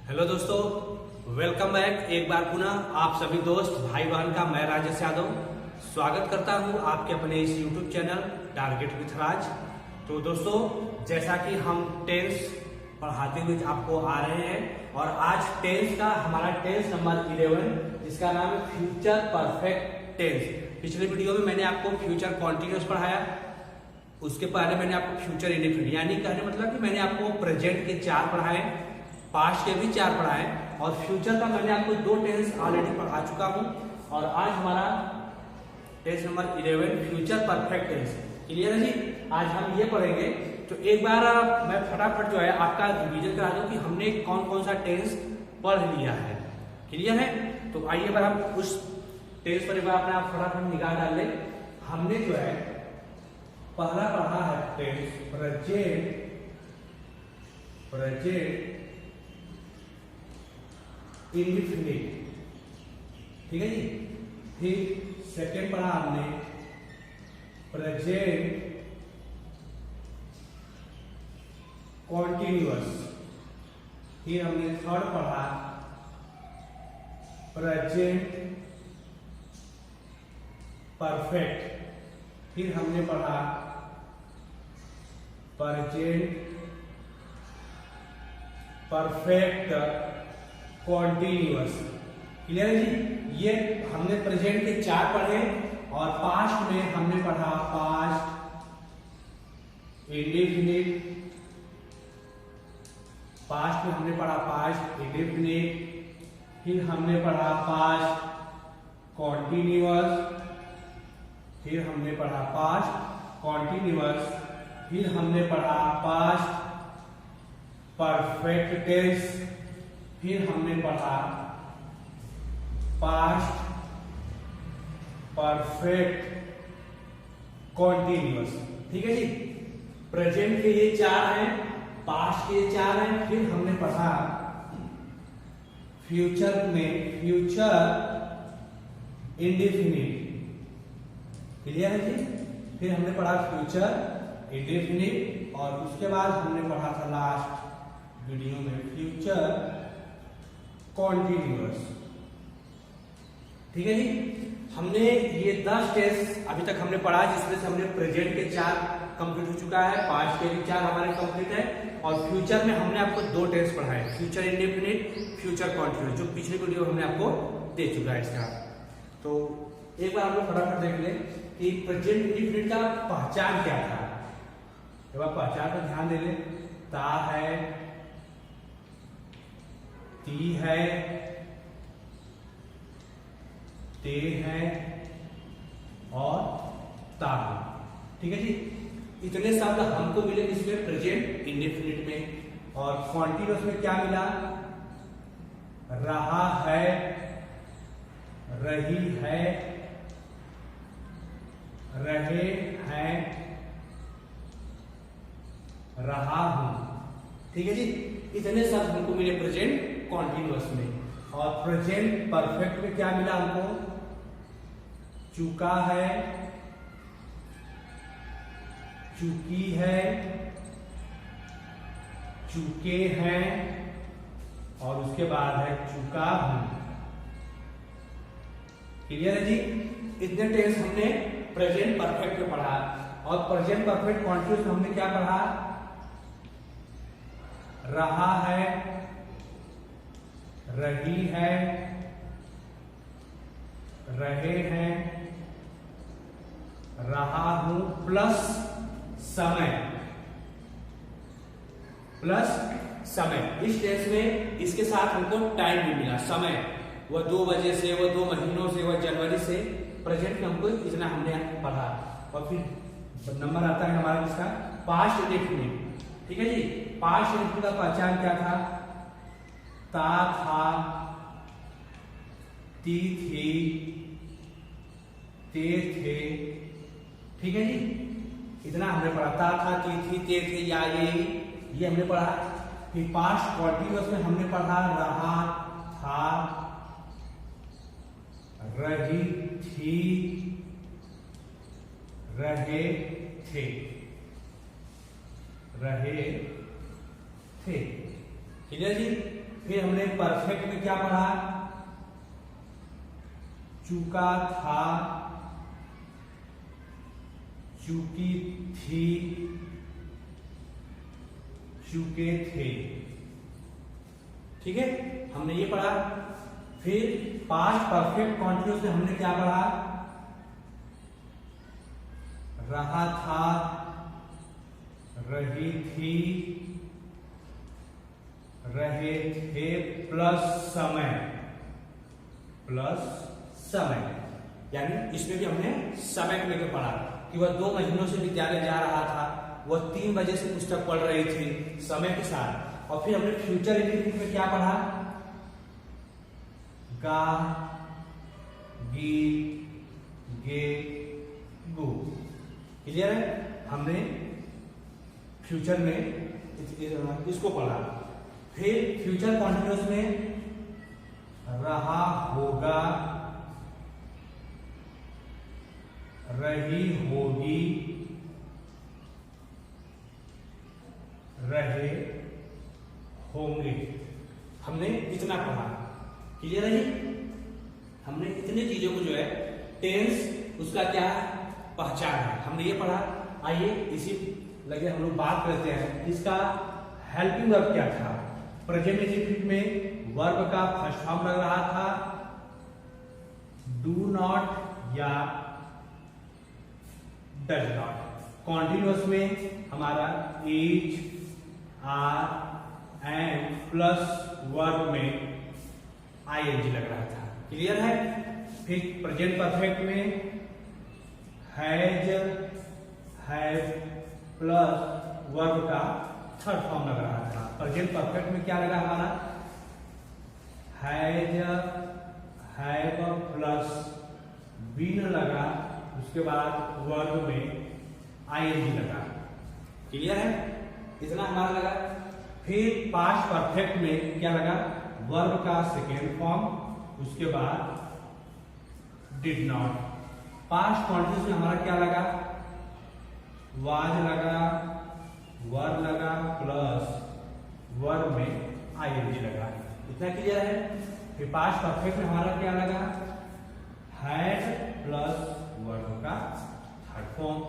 Hello दोस्तों, welcome back एक बार पुनः आप सभी दोस्त भाई बहन का मैं राजेश यादव स्वागत करता हूं आपके अपने इस यूट्यूब चैनल टारगेट विथ राज। तो दोस्तों, जैसा कि हम टेंस पढ़ाते हुए आपको आ रहे हैं और आज टेंस का हमारा टेंस नंबर 11 जिसका नाम है फ्यूचर परफेक्ट टेंस। पिछले वीडियो में मैंने आपको फ्यूचर कॉन्टिन्यूअस पढ़ाया, उसके पहले मैंने आपको फ्यूचर इंडेफिनिट यानी कहने मतलब कि मैंने आपको प्रेजेंट के 4 पढ़ाए, पास्ट के भी 4 पढ़ाए और फ्यूचर का मैंने आपको 2 टेंस ऑलरेडी पढ़ा चुका हूं। और आज हमारा tense number 11 future perfect tense. Clear है जी? आज हम ये पढ़ेंगे। तो एक बार मैं फटाफट जो है आपका रिवीजन करा दूं कि हमने कौन कौन सा टेंस पढ़ लिया है। क्लियर है? तो आइए बार हम उस टेंस पर एक बार अपने आप फटाफट निगाह डाल लें। हमने जो है पहला पढ़ा है टेंस प्रेजेंट इंडेफिनिट, ठीक है जी। फिर सेकेंड पढ़ा हमने प्रेजेंट कॉन्टिन्यूअस। फिर हमने थर्ड पढ़ा प्रेजेंट परफेक्ट। फिर हमने पढ़ा प्रेजेंट परफेक्ट कॉन्टिन्यूअस। क्लियर है जी? ये हमने प्रेजेंट के 4 पढ़े और पास्ट में हमने पढ़ा पास्ट इंडेफिनिट। पास्ट में हमने पढ़ा पास्ट इंडेफिनिट। फिर हमने पढ़ा पास्ट कॉन्टिन्यूअस। फिर हमने पढ़ा पास्ट कॉन्टिन्यूअस। फिर हमने पढ़ा पास्ट परफेक्ट टेंस। फिर हमने पढ़ा पास्ट परफेक्ट कॉन्टिन्यूअस। ठीक है जी? प्रेजेंट के ये 4 हैं, पास्ट के 4 हैं। फिर हमने पढ़ा फ्यूचर में फ्यूचर इंडेफिनिट। क्लियर है जी? फिर हमने पढ़ा फ्यूचर इंडेफिनिट और उसके बाद हमने पढ़ा था लास्ट वीडियो में फ्यूचर कॉन्टिन्यूअस। ठीक है जी? हमने ये 10 टेंस अभी तक हमने पढ़ा, जिसमें से हमने प्रेजेंट के 4 कंप्लीट हो चुका है, पास्ट के भी 4 हमारे कंप्लीट है और फ्यूचर में हमने आपको 2 टेंस पढ़ाए, फ्यूचर इंडेफिनिट, फ्यूचर कॉन्टिन्यूअस, जो पिछले वीडियो हमने आपको दे चुका है इसका। तो एक बार हम लोग फटाफट देख लें कि प्रेजेंट इंडेफिनिट का पहचान क्या था। जब आप पहचान पर ध्यान दे लें, ता है, ती है, ते है और ता है। ठीक है जी? इतने शब्द हमको मिले इसमें प्रेजेंट इंडेफिनिट में। और कॉन्टिन्यूअस में क्या मिला? रहा है, रही है, रहे हैं, रहा हूं। ठीक है जी? इतने शब्द हमको मिले प्रेजेंट कॉन्टिन्यूअस में। और प्रेजेंट परफेक्ट में क्या मिला हमको? चुका है, चुकी है, चुके हैं और उसके बाद है चुका हूं। क्लियर है जी? इतने टेंस हमने प्रेजेंट परफेक्ट में पढ़ा। और प्रेजेंट परफेक्ट कॉन्टिन्यूअस में हमने क्या पढ़ा? रहा है, रही है, रहे हैं, रहा हूं प्लस समय। प्लस समय इस टेंस में इसके साथ हमको टाइम भी मिला, समय। वह 2 बजे से, वह 2 महीनों से, वह जनवरी से। प्रेजेंट में हमको इतना हमने पढ़ा। और फिर नंबर आता है हमारा किसका? Past indefinite. ठीक है जी? पास्ट इंडेफिनिट का पहचान क्या था? ता था, ती थी, ते थे। ठीक है जी? इतना हमने पढ़ा। ता था, ती थी, ते थे, या ये हमने पढ़ा। फिर पास्ट कॉन्टिन्यूअस में हमने पढ़ा रहा था, रही थी, रहे थे, रहे थे। क्लियर जी? फिर हमने परफेक्ट में क्या पढ़ा, चूका था, चूकी थी, चूके थे। ठीक है, हमने ये पढ़ा। फिर पास्ट परफेक्ट कॉन्टिन्यूअस में हमने क्या पढ़ा, रहा था, रही थी, रहे थे प्लस समय, प्लस समय। यानी इसमें भी हमने समय को लेकर पढ़ा कि वह 2 महीनों से विद्यालय जा रहा था, वह 3 बजे से पुस्तक पढ़ रही थी समय के साथ। और फिर हमने फ्यूचर इंडेफिनिट में क्या पढ़ा, गा, गी, गे, गो। क्लियर है, हमने फ्यूचर में इसको पढ़ा। फिर फ्यूचर कॉन्टिन्यूअस में रहा होगा, रही होगी, रहे होंगे। हमने इतना पढ़ा। क्लियर है जी, हमने इतने चीजों को जो है टेंस उसका क्या पहचान है हमने ये पढ़ा। आइए इसी लगे हम लोग बात करते हैं इसका हेल्पिंग वर्ब क्या था। प्रेजेंट इंडेफिनिट में वर्ब का फर्स्ट फॉर्म लग रहा था डू नॉट या डज नॉट। कॉन्टिन्यूअस में हमारा is, are, and plus verb में आईएनजी लग रहा था। क्लियर है। फिर प्रेजेंट परफेक्ट में हैज, हैव प्लस वर्ब का थर्ड फॉर्म लग रहा था। प्रेजेंट परफेक्ट में क्या लगा हमारा, हैज, हैव प्लस बीन लगा, उसके बाद वर्ब में आईएनजी लगा। क्लियर है, इतना हमारा लगा। फिर पास्ट परफेक्ट में क्या लगा, वर्ब का सेकेंड फॉर्म, उसके बाद डिड नॉट। पास्ट कॉन्टिन्यूअस में हमारा क्या लगा, वाज लगा, वर लगा प्लस वर्ब में आईएनजी लगा। इतना क्लियर है। फिर पास्ट परफेक्ट में हमारा क्या लगा, हैड प्लस वर्ब का थर्ड फॉर्म।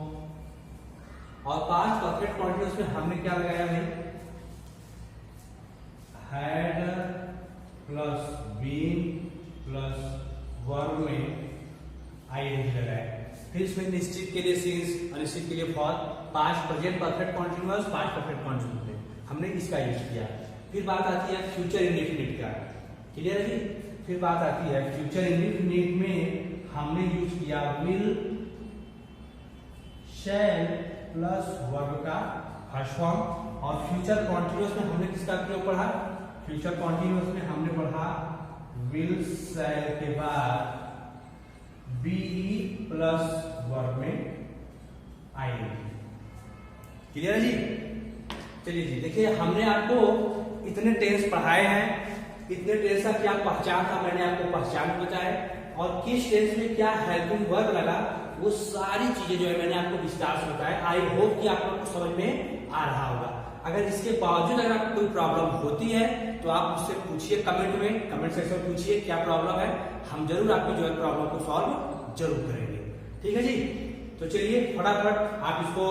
और पास्ट परफेक्ट कॉन्टिन्यूअस में हमने क्या लगाया भाई, had plus been plus verb में आईएनजी लगाया। फिर इसमें निश्चित के लिए सिंस, अनिश्चित के लिए for, past present perfect continuous, past perfect continuous में हमने इसका यूज किया। फिर बात आती है फ्यूचर इंडेफिनिट का। क्लियर है जी। फिर बात आती है फ्यूचर इंडेफिनिट में हमने यूज किया विल, शैल प्लस वर्ब का फर्स्ट फॉर्म। और फ्यूचर कॉन्टिन्यूअस में हमने किसका प्रयोग पढ़ा, फ्यूचर कॉन्टिन्यूअस में हमने पढ़ा विल, शैल के बाद बीई प्लस वर्ब में आईएनजी। क्लियर है जी। चलिए जी, देखिए हमने आपको इतने टेंस पढ़ाए हैं, इतने टेंस का क्या पहचान था मैंने आपको पहचान बताया, और किस टेंस में क्या हेल्पिंग वर्ब लगा, वो सारी चीजें जो है मैंने आपको विस्तार से बताया। आई होप कि आप लोग को समझ में आ रहा होगा। अगर इसके बावजूद अगर आपको कोई प्रॉब्लम होती है तो आप मुझसे पूछिए कमेंट में, कमेंट सेक्शन में पूछिए क्या प्रॉब्लम है, हम जरूर आपकी जो है प्रॉब्लम को सॉल्व जरूर करेंगे। ठीक है जी। तो चलिए फटाफट आप इसको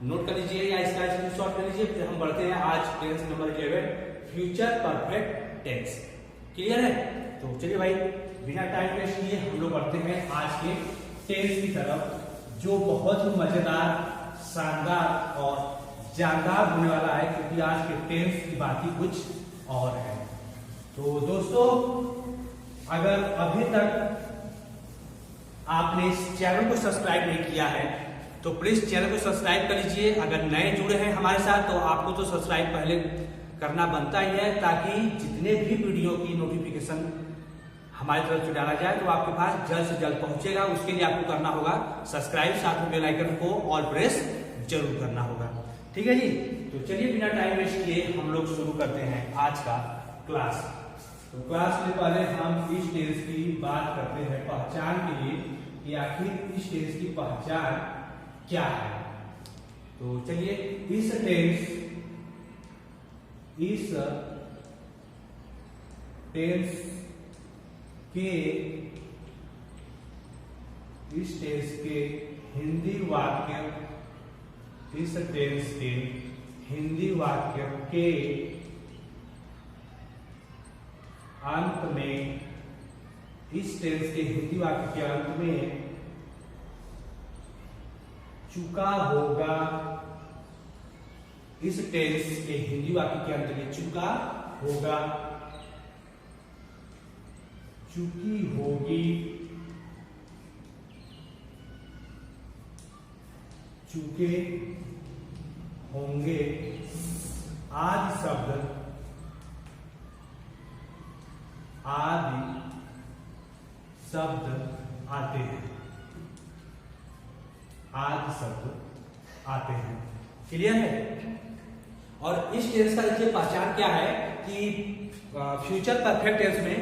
नोट कर लीजिए या इसका स्क्रीनशॉट कर लीजिए। फिर हम बढ़ते हैं आज tense number 11, future perfect tense. Clear है। तो चलिए भाई बिना टाइम वेस्ट किए हम लोग बढ़ते हैं आज के टेंस की तरफ, जो बहुत ही मजेदार, शानदार और जानदार होने वाला है, क्योंकि आज के टेंस की बात ही कुछ और है। तो दोस्तों अगर अभी तक आपने इस चैनल को सब्सक्राइब नहीं किया है तो प्लीज चैनल को सब्सक्राइब कर लीजिए। अगर नए जुड़े हैं हमारे साथ तो आपको तो सब्सक्राइब पहले करना बनता ही है, ताकि जितने भी वीडियो की नोटिफिकेशन हमारी तरफ से डाला जाए तो आपके पास जल्द से जल्द पहुंचेगा। उसके लिए आपको करना होगा सब्सक्राइब, साथ में बेल आइकन को ऑल प्रेस जरूर करना होगा। ठीक है जी। तो चलिए बिना टाइम वेस्ट किए हम लोग शुरू करते हैं आज का क्लास। तो क्लास के पहले हम इस टेंस की बात करते हैं पहचान के लिए कि आखिर इस टेंस की पहचान क्या है। तो चलिए इस टेंस के इस टेंस के हिंदी वाक्य, इस टेंस के हिंदी वाक्य के अंत में, इस टेंस के हिंदी वाक्य के अंत में चुका होगा, इस टेंस के हिंदी वाक्य के अंत में चुका होगा, चुकी होगी, चुके होंगे आदि शब्द, आदि शब्द आते हैं, आदि शब्द आते हैं। क्लियर है? और इस टेंस का देखिए पहचान क्या है कि फ्यूचर परफेक्ट टेंस में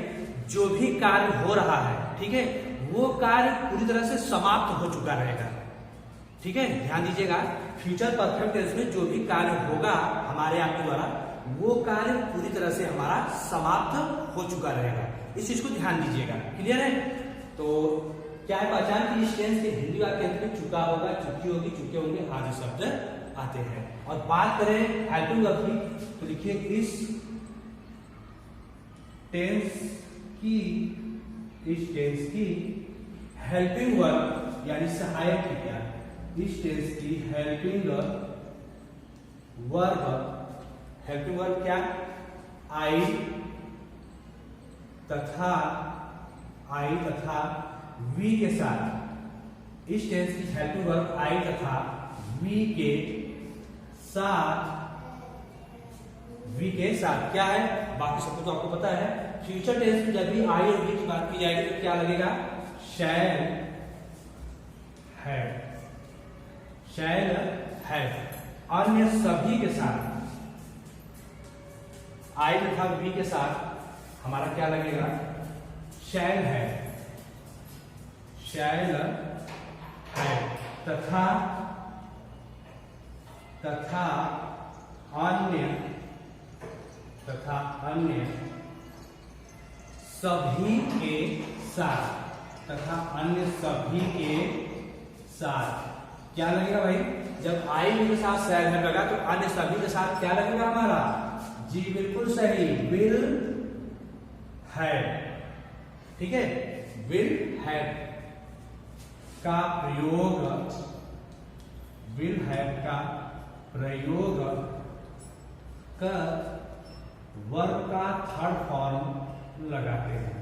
जो भी कार्य हो रहा है, ठीक है, वो कार्य पूरी तरह से समाप्त हो चुका रहेगा। ठीक है, ध्यान दीजिएगा, फ्यूचर परफेक्ट टेंस में जो भी कार्य होगा हमारे आपके द्वारा, वो कार्य पूरी तरह से हमारा समाप्त हो चुका रहेगा। इस चीज को ध्यान दीजिएगा। क्लियर है? तो क्या है पहचान की इस टेंस के हिंदी वाक्य में चुका होगा, चुकी होगी, चुके होंगे आदि शब्द आते हैं। और बात करें हेल्पिंग वर्ब की, तो देखिए इस टेंस की, इस टेंस की हेल्पिंग वर्ब यानी सहायक क्रिया, इस टेंस की हेल्पिंग वर्ब, हेल्पिंग वर्ब क्या? आई तथा वी के साथ, इस टेंस की हेल्पिंग वर्ब आई तथा वी के साथ क्या है? बाकी सबको तो आपको पता है, फ्यूचर टेंस में जब भी आई और वी की बात की जाएगी तो क्या लगेगा? शैल है, शैल है। अन्य सभी के साथ, आई तथा वी के साथ हमारा क्या लगेगा? शैल है, शैल है। तथा अन्य सभी के साथ, तथा अन्य सभी के साथ क्या लगेगा भाई? जब आई के साथ शैल है लगा तो अन्य सभी के साथ क्या लगेगा हमारा? जी बिल्कुल सही, विल है। ठीक है, विल है का प्रयोग, विल है का प्रयोग कर वर्ब का थर्ड फॉर्म लगाते हैं,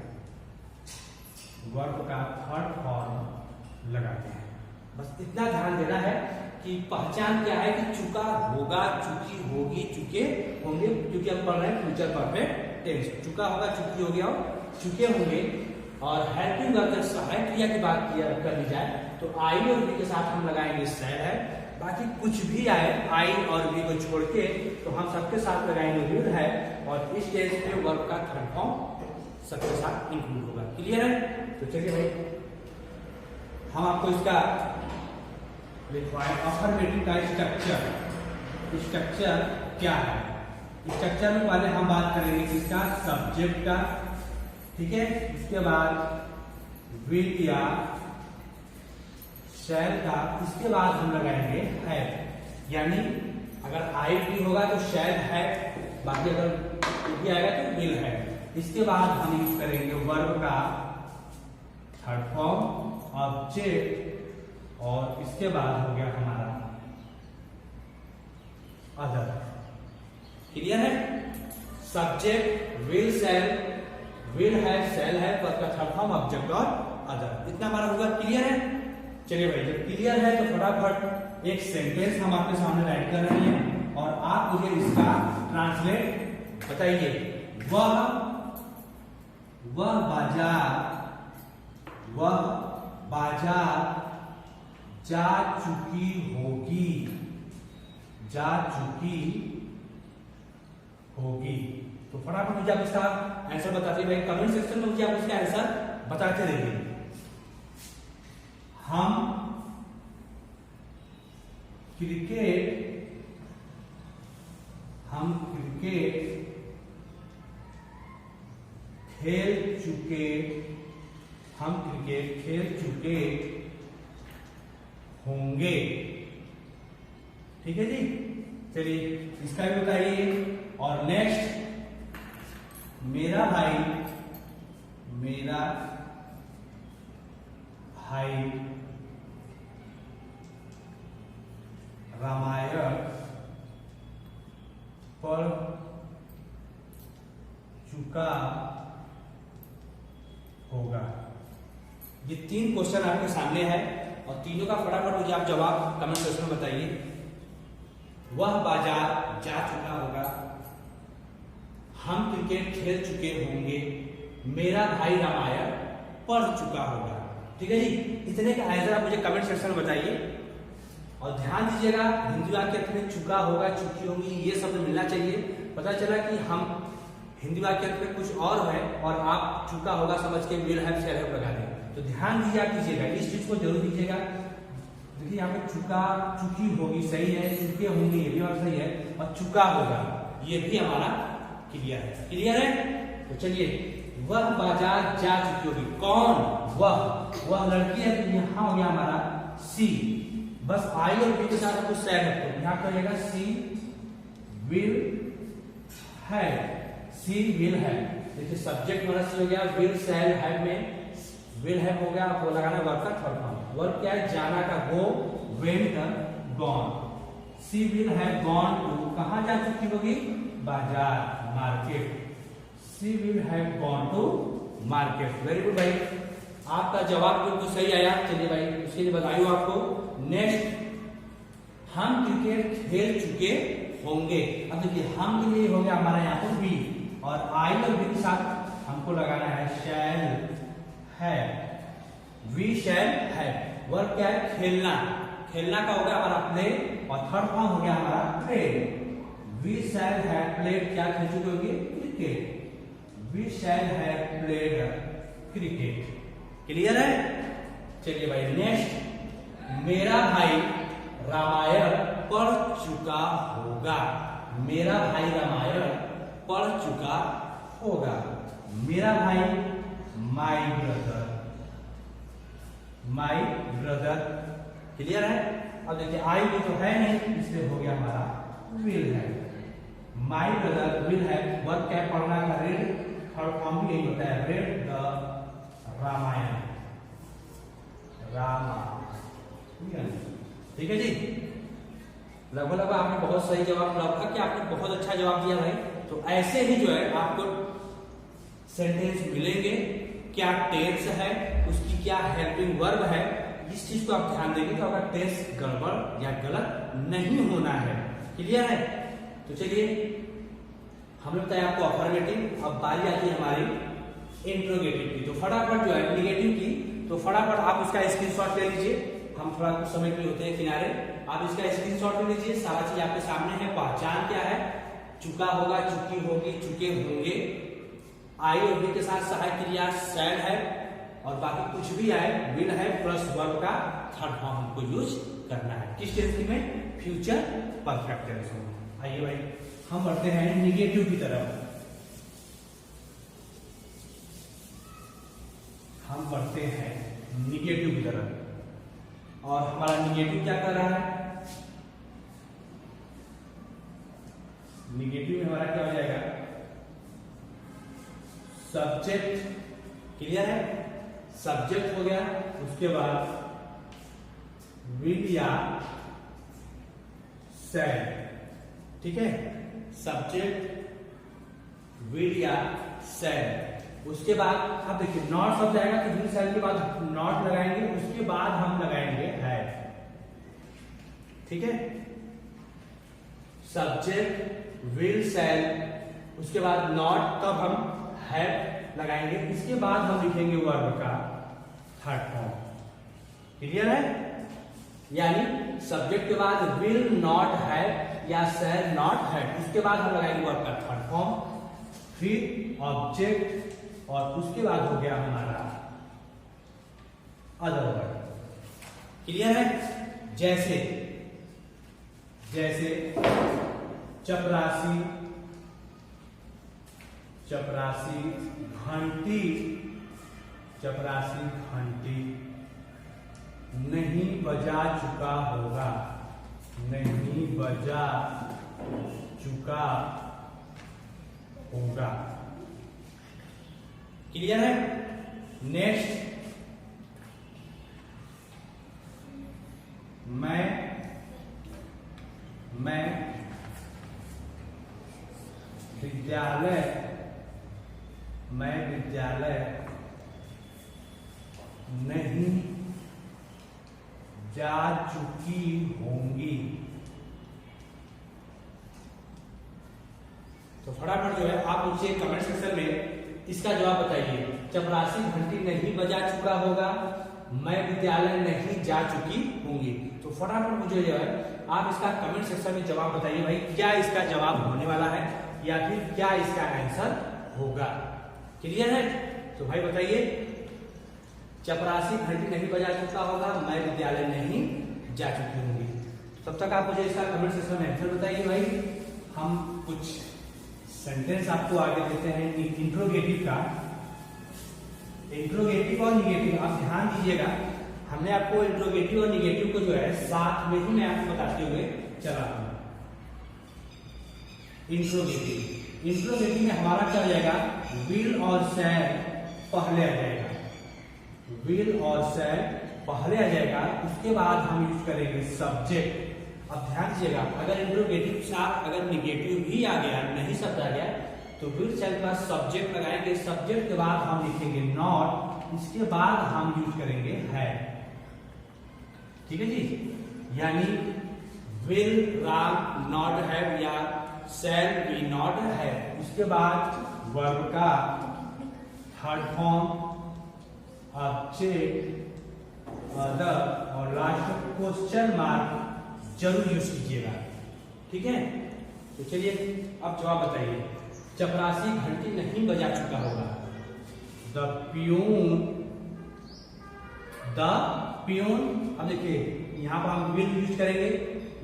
वर्ब का थर्ड फॉर्म लगाते हैं। बस इतना ध्यान देना है कि पहचान क्या है कि चुका होगा, चुकी होगी, चुके होंगे, क्योंकि हम पढ़ रहे हैं फ्यूचर परफेक्ट टेंस। चुका होगा, चुकी होगी और चुके होंगे। और हेल्पिंग वर्ब जब सहायक क्रिया की बात कर ली जाए तो आई और वी के साथ हम लगाएंगे शैल है। बाकी कुछ भी आए आई और वी को छोड़ के तो हम सबके साथ लगाएंगे विल है। और इस टेंस में वर्ब का थर्ड फॉर्म सबके साथ इंक्लूड होगा। क्लियर है? तो चलिए भाई हम आपको इसका लिखवाएं अफर्मेटिव का स्ट्रक्चर। स्ट्रक्चर क्या है? स्ट्रक्चर में पहले हम बात करेंगे किसका? सब्जेक्ट का। ठीक है, इसके बाद विल या शैल का, इसके बाद हम लगाएंगे है। यानी अगर आई भी होगा तो शैल है, बाकी अगर भी आएगा तो विल है। इसके बाद हम यूज करेंगे वर्ब का थर्ड फॉर्म ऑब्जेक्ट, और इसके बाद हो गया हमारा अदर। क्लियर है? सब्जेक्ट विल शैल, विल है, शैल है, वर्ब का थर्ड फॉर्म ऑब्जेक्ट और अदर, इतना हमारा होगा। क्लियर है? चलिए भाई जब क्लियर है तो फटाफट एक सेंटेंस हम आपके सामने राइट कर रहे हैं और आप मुझे इसका ट्रांसलेट बताइए। वह बाजार जा चुकी होगी, जा चुकी होगी। तो फटाफट मुझे आप इसका आंसर बताते भाई, कमेंट सेक्शन में मुझे आप इसका आंसर बताते रहिए। हम क्रिकेट खेल चुके, हम क्रिकेट खेल चुके होंगे। ठीक है जी, चलिए इसका भी बताइए। और नेक्स्ट, मेरा भाई रामायण पढ़ चुका होगा। ये 3 क्वेश्चन आपके सामने है और तीनों का फटाफट मुझे आप जवाब कमेंट सेक्शन में बताइए। वह बाजार जा चुका होगा, हम क्रिकेट खेल चुके होंगे, मेरा भाई रामायण पढ़ चुका होगा। ठीक है जी, इतने का आंसर आप मुझे कमेंट सेक्शन में बताइए। और ध्यान दीजिएगा, हिंदी वाक्य में चुका होगा, चुकी होंगी, ये शब्द मिलना चाहिए। पता चला कि हम हिंदी वाक्य में कुछ और है और आप चुका होगा समझ के विल हैव शैल हैव लगा दें। तो ध्यान दीजिए, आप कीजिएगा, इस चीज को जरूर दीजिएगा। देखिए यहाँ पे चुका, चुकी होगी सही है, चुके होंगे ये भी और सही है, और चुका होगा ये भी हमारा क्लियर है। क्लियर है? तो चलिए, वह बाजार जा चुकी होगी, कौन? वह लड़की है, तो यहाँ हो गया हमारा सी। बस आई और बी के साथ आपको शैल है, तो यहाँ करिएगा she will have, she will have. देखिए सब्जेक्ट हमारा सी हो गया, विल शैल हैव में विल हैव हो गया, आपको लगाना वर्ब का थर्ड फॉर्म। वर्ब क्या है? जाना का go, went gone. She will have gone to, कहां जा चुकी होगी? बाजार, market. She will have gone to market. Very good भाई, आपका जवाब बिल्कुल सही आया। चलिए भाई, उसी ने बताई आपको। नेक्स्ट, हम क्रिकेट खेल चुके होंगे। अब देखिए, हम के लिए हो गया हमारा यहाँ पर बी, और आई और बी के साथ हमको लगाना है shall have, we shall have. Verb क्या है? खेलना। खेलना का हो गया हमारा प्ले, और थर्ड फॉर्म हो गया हमारा played. We shall have played, क्या खेल चुके होंगे? Cricket. We shall have played cricket. Clear है? चलिए भाई, नेक्स्ट, मेरा भाई रामायण पढ़ चुका होगा, मेरा भाई रामायण पढ़ चुका होगा। मेरा भाई माई ब्रदर। क्लियर है? अब देखिए, आई भी तो है नहीं, इसलिए हो गया हमारा विल है। माई ब्रदर विल है। वर्ब क्या पढ़ना का? रेड। थर्ड फॉर्म भी यही होता है, रेड द रामायण। ठीक है जी, लगभग आपने बहुत सही जवाब, लगता कि आपने बहुत अच्छा जवाब दिया भाई। तो ऐसे ही जो है आपको सेंटेंस मिलेंगे, क्या टेंस है, उसकी क्या हेल्पिंग वर्ब है, इस चीज को आप ध्यान देंगे तो आपका टेंस गड़बड़ या गलत नहीं होना है। क्लियर है? तो चलिए, हमने बताया आपको अफर्मेटिव, अब बारी आती है हमारी इंट्रोगेटिव की। तो फटाफट जो है निगेटिव की, तो फटाफट आप उसका स्क्रीनशॉट ले लीजिए। हम थोड़ा कुछ समय के लिए होते हैं किनारे, आप इसका स्क्रीनशॉट ले लीजिए। सारा चीज आपके सामने है। पहचान क्या है? चुका होगा, चुकी होगी, चुके होंगे। आई और बी के साथ सहायक क्रिया शैल है, और बाकी कुछ भी आए विल है प्लस वर्ब का थर्ड फॉर्म हमको यूज करना है। किस टेंस में? फ्यूचर परफेक्ट टेंस में। आइए भाई, हम बढ़ते हैं निगेटिव की तरफ। हम बढ़ते हैं निगेटिव की तरफ, और हमारा निगेटिव क्या कर रहा है? निगेटिव में हमारा क्या हो जाएगा? सब्जेक्ट। क्लियर है? सब्जेक्ट हो गया, उसके बाद विल या शैल। ठीक है, सब्जेक्ट, विल या शैल। उसके बाद अब देखिए, नॉट शब्द आएगा तो विल शैल के बाद नॉट लगाएंगे, उसके बाद हम लगाएंगे हैव। ठीक है, सब्जेक्ट, विल शैल, उसके बाद नॉट, तब हम हैव लगाएंगे, इसके बाद हम लिखेंगे वर्ब का थर्ड फॉर्म। क्लियर है? यानी सब्जेक्ट के बाद विल नॉट हैव या शैल नॉट हैव, इसके बाद हम लगाएंगे वर्ब का थर्ड फॉर्म, फिर ऑब्जेक्ट, और उसके बाद हो गया हमारा अदर वर्ड। क्लियर है? जैसे चपरासी, चपरासी घंटी नहीं बजा चुका होगा, नहीं बजा चुका होगा। क्लियर है? नेक्स्ट, मैं विद्यालय नहीं जा चुकी होंगी। तो फटाफट जो है आप मुझे कमेंट सेक्शन में इसका जवाब बताइए। चपरासी घंटी नहीं बजा चुका होगा, मैं विद्यालय नहीं जा चुकी होंगी। तो फटाफट मुझे जो है आप इसका कमेंट सेक्शन में जवाब बताइए भाई, क्या इसका जवाब होने वाला है या फिर क्या इसका आंसर होगा। क्लियर है? तो भाई बताइए, चपरासी घंटी नहीं बजा चुका होगा, मैं विद्यालय नहीं जा चुकी होंगी। तब तक आप मुझे इसका कमेंट सेक्शन में आंसर बताइए भाई। हम कुछ सेंटेंस आपको आगे देते हैं इंट्रोगेटिव का। इंट्रोगेटिव और निगेटिव आप ध्यान दीजिएगा, हमने आपको इंट्रोगेटिव और निगेटिव को जो है साथ में ही मैं आपको बताते हुए चला हूं। इंट्रोगेटिव में हमारा क्या हो जाएगा, विल और शैल पहले आ जाएगा, विल और शैल पहले आ जाएगा। उसके बाद हम यूज करेंगे सब्जेक्ट। अब ध्यान दीजिएगा, अगर इंट्रोगेटिव के साथ अगर निगेटिव भी आ गया, नहीं शब्द आ गया, तो विल शैल के बाद सब्जेक्ट लगाएंगे, सब्जेक्ट के बाद हम लिखेंगे नॉट, इसके बाद हम यूज करेंगे है। ठीक है जी, यानी विल राम नॉट हैव या शैल बी नॉट हैव। उसके बाद वर्ब का थर्ड फॉर्म ऑब्जेक्ट अदर और लास्ट क्वेश्चन मार्क जरूर यूज कीजिएगा। ठीक है? तो चलिए अब जवाब बताइए। चपरासी घंटी नहीं बजा चुका होगा। द प्यून, अब देखिए यहां पर हम विल यूज करेंगे,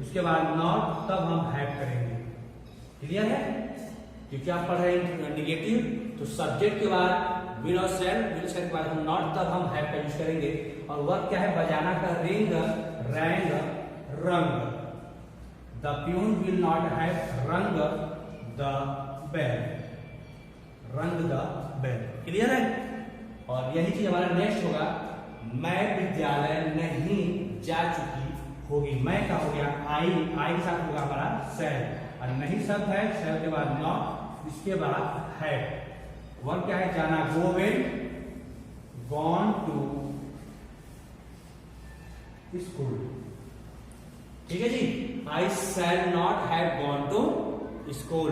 उसके बाद नॉट, तब हम हैव करेंगे। क्लियर है? क्योंकि आप पढ़ रहे हैं निगेटिव, तो सब्जेक्ट के बाद विल और शैल, विल शैल के बाद हम नॉट, तब हम हैव का यूज करेंगे। और वर्ब क्या है, बजाना का, रिंग, रैंग, रंग। The peon will not have रंग द बेल, रंग द बेल। क्लियर है? और यही चीज हमारा नेक्स्ट होगा, मैं विद्यालय नहीं जा चुकी होगी। मैं का हो गया आई के साथ होगा हमारा शैल, और नहीं शब्द है, शैल के बाद नॉट, इसके बाद है। वर्ब क्या है, जाना, go went, gone to school. ठीक है जी, I shall not have gone to school.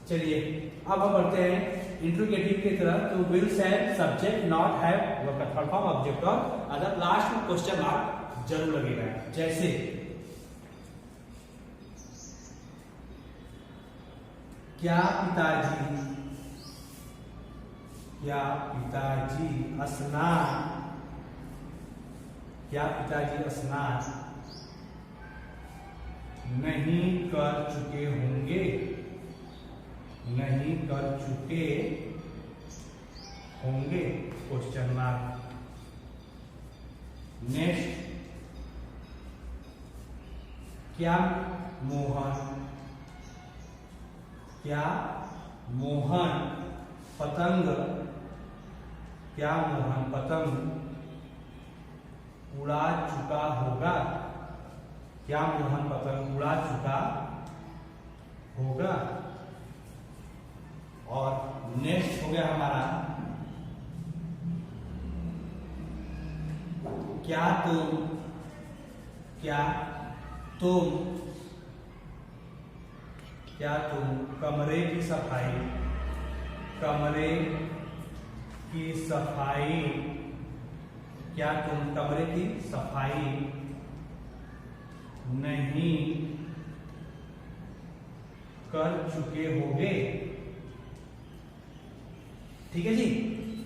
चलिए अब हम बढ़ते हैं इंट्रोगेटिव की तरफ। तो will shall subject, not have verb का थर्ड फॉर्म ऑब्जेक्ट, और अदर लास्ट में क्वेश्चन मार्क जरूर लगेगा। जैसे क्या पिताजी स्नान नहीं कर चुके होंगे, क्वेश्चन मार्क। नेक्स्ट, क्या मोहन पतंग उड़ा चुका होगा, क्या मोहन पतंग उड़ा चुका होगा। और नेक्स्ट हो गया हमारा, क्या तुम कमरे की सफाई क्या तुम कमरे की सफाई नहीं कर चुके होगे। ठीक है जी,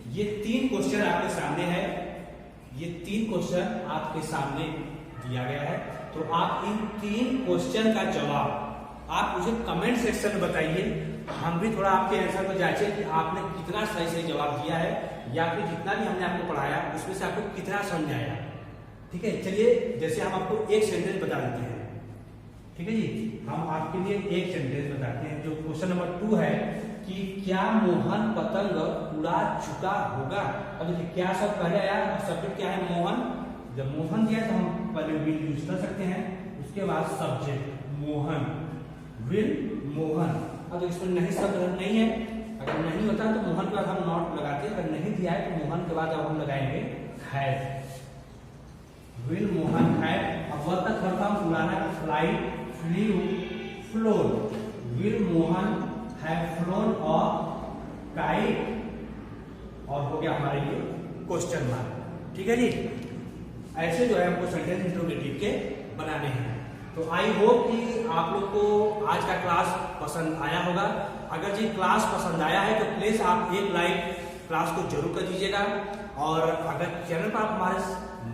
ये 3 क्वेश्चन आपके सामने है, ये 3 क्वेश्चन आपके सामने दिया गया है। तो आप इन 3 क्वेश्चन का जवाब आप मुझे कमेंट सेक्शन में बताइए। हम भी थोड़ा आपके आंसर को जांचे कि आपने कितना सही से जवाब दिया है, या फिर जितना भी हमने आपको पढ़ाया उसमें से आपको कितना समझ आया। ठीक है, चलिए जैसे हम आपको एक सेंटेंस बता देते हैं। ठीक है जी, हम आपके लिए एक सेंटेंस बताते हैं। जो क्वेश्चन नंबर 2 है कि क्या मोहन पतंग उड़ा चुका होगा। अब देखिए क्या शब्द पहले आया और सब्जेक्ट क्या है, मोहन। जब मोहन दिया तो हम पहले विल यूज कर सकते हैं, उसके बाद सब्जेक्ट मोहन, विल मोहन। अब इसमें नहीं शब्द नहीं है, अगर नहीं होता तो मोहन के बाद हम नॉट लगाते हैं, अगर नहीं दिया है तो मोहन के बाद अब हम लगाएंगे खैर, विल मोहन खैर। अब वर्ब का थर्ड फॉर्म उड़ाना का flight, flew, flown. Will Mohan have flown और काइट, और हो गया हमारे लिए क्वेश्चन मार्क। ठीक है जी, ऐसे जो है हमको सेंटेंस इंट्रोगेटिव के बनाने हैं। तो आई होप कि आप लोग को आज का क्लास पसंद आया होगा। अगर जी क्लास पसंद आया है तो प्लीज आप एक लाइक क्लास को जरूर कर दीजिएगा, और अगर चैनल पर आप हमारे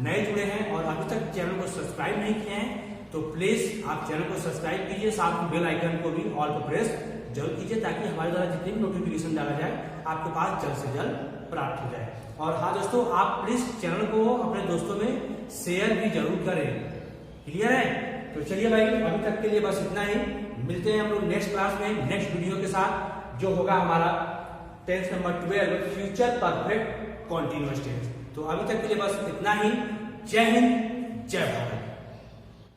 नए जुड़े हैं और अभी तक चैनल को सब्सक्राइब नहीं किए हैं तो प्लीज आप चैनल को सब्सक्राइब कीजिए, साथ में बेल आइकन को भी ऑल पर प्रेस जरूर कीजिए, ताकि हमारे द्वारा जितने भी नोटिफिकेशन डाला जाए आपके पास जल्द से जल्द प्राप्त हो जाए। और हाँ दोस्तों, आप प्लीज चैनल को अपने दोस्तों में शेयर भी जरूर करें। क्लियर है? तो चलिए भाई, अभी तक के लिए बस इतना ही। मिलते हैं हम लोग नेक्स्ट क्लास में नेक्स्ट वीडियो के साथ, जो होगा हमारा tense number 12 future perfect continuous tense. तो अभी तक के लिए बस इतना ही। जय हिंद, जय भारत।